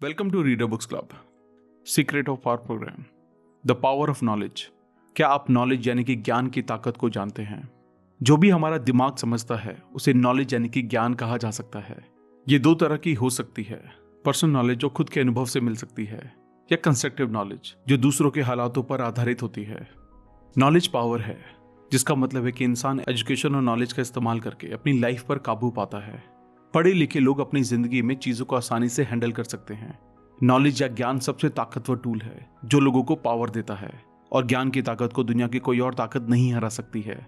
Welcome to reader books club. Secret of our program, the power of knowledge. क्या आप knowledge यानी कि ज्ञान की ताकत को जानते हैं? जो भी हमारा दिमाग समझता है उसे नॉलेज यानी कि ज्ञान कहा जा सकता है। ये दो तरह की हो सकती है, पर्सनल नॉलेज जो खुद के अनुभव से मिल सकती है, या कंस्ट्रक्टिव नॉलेज जो दूसरों के हालातों पर आधारित होती है। नॉलेज पावर है, जिसका मतलब है कि इंसान एजुकेशन और नॉलेज का इस्तेमाल करके अपनी लाइफ पर काबू पाता है। पढ़े लिखे लोग अपनी जिंदगी में चीजों को आसानी से हैंडल कर सकते हैं। नॉलेज या ज्ञान सबसे ताकतवर टूल है जो लोगों को पावर देता है, और ज्ञान की ताकत को दुनिया की कोई और ताकत नहीं हरा सकती है।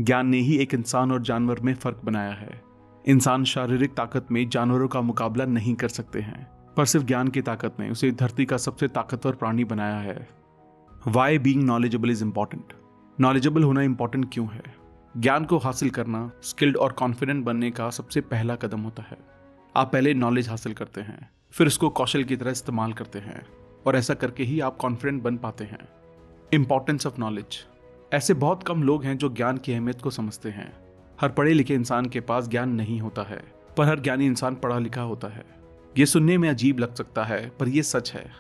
ज्ञान ने ही एक इंसान और जानवर में फर्क बनाया है। इंसान शारीरिक ताकत में जानवरों का मुकाबला नहीं कर सकते हैं, पर सिर्फ ज्ञान की ताकत ने उसे धरती का सबसे ताकतवर प्राणी बनाया है। Why being knowledgeable is important. Knowledgeable होना इंपॉर्टेंट क्यों है? ज्ञान को हासिल करना स्किल्ड और कॉन्फिडेंट बनने का सबसे पहला कदम होता है। आप पहले नॉलेज हासिल करते हैं, फिर उसको कौशल की तरह इस्तेमाल करते हैं, और ऐसा करके ही आप कॉन्फिडेंट बन पाते हैं। Importance of knowledge. ऐसे बहुत कम लोग हैं जो ज्ञान की अहमियत को समझते हैं। हर पढ़े लिखे इंसान के पास ज्ञान नहीं होता है, पर हर ज्ञानी इंसान पढ़ा लिखा होता है। ये सुनने में अजीब लग सकता है, पर यह सच है।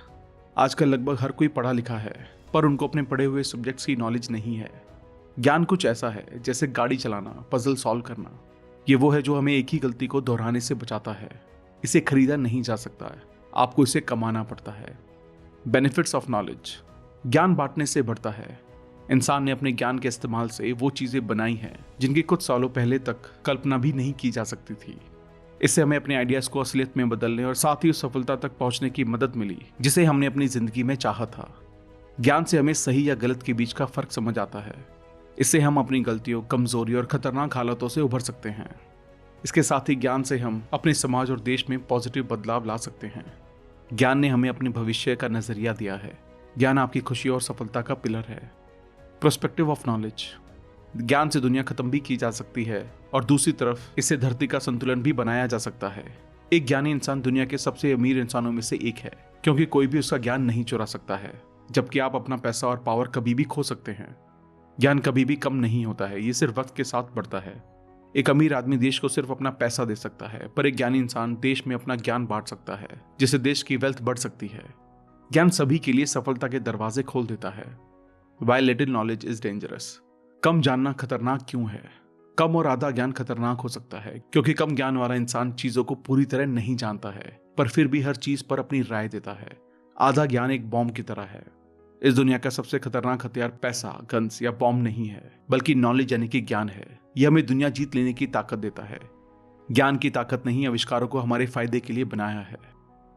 आजकल लगभग हर कोई पढ़ा लिखा है, पर उनको अपने पढ़े हुए सब्जेक्ट्स की नॉलेज नहीं है। ज्ञान कुछ ऐसा है जैसे गाड़ी चलाना, पजल सॉल्व करना। ये वो है जो हमें एक ही गलती को दोहराने से बचाता है। इसे खरीदा नहीं जा सकता है, आपको इसे कमाना पड़ता है। Benefits of knowledge. ज्ञान बांटने से बढ़ता है। इंसान ने अपने ज्ञान के इस्तेमाल से वो चीजें बनाई हैं जिनकी कुछ सालों पहले तक कल्पना भी नहीं की जा सकती थी। इससे हमें अपने आइडियाज को असलियत में बदलने और साथ ही उस सफलता तक पहुंचने की मदद मिली जिसे हमने अपनी जिंदगी में चाहा था। ज्ञान से हमें सही या गलत के बीच का फर्क समझ आता है। इससे हम अपनी गलतियों, कमजोरी और खतरनाक हालातों से उभर सकते हैं। इसके साथ ही ज्ञान से हम अपने समाज और देश में पॉजिटिव बदलाव ला सकते हैं। ज्ञान ने हमें अपने भविष्य का नजरिया दिया है। ज्ञान आपकी खुशी और सफलता का पिलर है। Prospective of knowledge. ज्ञान से दुनिया खत्म भी की जा सकती है, और दूसरी तरफ इससे धरती का संतुलन भी बनाया जा सकता है। एक ज्ञानी इंसान दुनिया के सबसे अमीर इंसानों में से एक है, क्योंकि कोई भी उसका ज्ञान नहीं चुरा सकता है, जबकि आप अपना पैसा और पावर कभी भी खो सकते हैं। ज्ञान कभी भी कम नहीं होता है, ये सिर्फ वक्त के साथ बढ़ता है। एक अमीर आदमी देश को सिर्फ अपना पैसा दे सकता है, पर एक ज्ञानी इंसान देश में अपना ज्ञान बांट सकता है, जिससे देश की वेल्थ बढ़ सकती है। ज्ञान सभी के लिए सफलता के दरवाजे खोल देता है। Why little knowledge is dangerous. कम जानना खतरनाक क्यों है? कम और आधा ज्ञान खतरनाक हो सकता है, क्योंकि कम ज्ञान वाला इंसान चीजों को पूरी तरह नहीं जानता है, पर फिर भी हर चीज पर अपनी राय देता है। आधा ज्ञान एक बॉम्ब की तरह है। इस दुनिया का सबसे खतरनाक हथियार पैसा, गन्स या बॉम्ब नहीं है, बल्कि नॉलेज यानी कि ज्ञान है। यह हमें दुनिया जीत लेने की ताकत देता है। ज्ञान की ताकत ने ही आविष्कारों को हमारे फायदे के लिए बनाया है।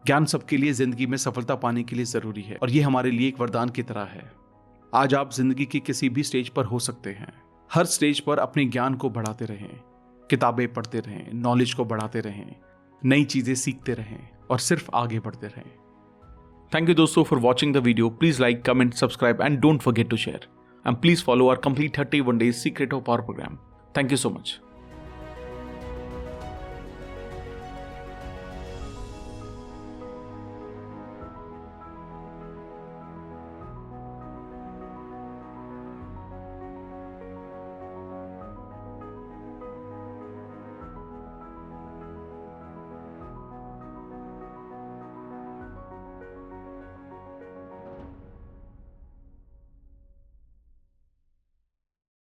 ज्ञान सबके लिए जिंदगी में सफलता पाने के लिए जरूरी है, और यह हमारे लिए एक वरदान की तरह है। आज आप जिंदगी की किसी भी स्टेज पर हो सकते हैं। हर स्टेज पर अपने ज्ञान को बढ़ाते रहें, किताबें पढ़ते रहें, नॉलेज को बढ़ाते रहें, नई चीजें सीखते रहें, और सिर्फ आगे बढ़ते रहें। Thank you दोस्तों for watching the video. Please like, comment, subscribe and don't forget to share. And please follow our complete 31 days secret of power program. Thank you so much.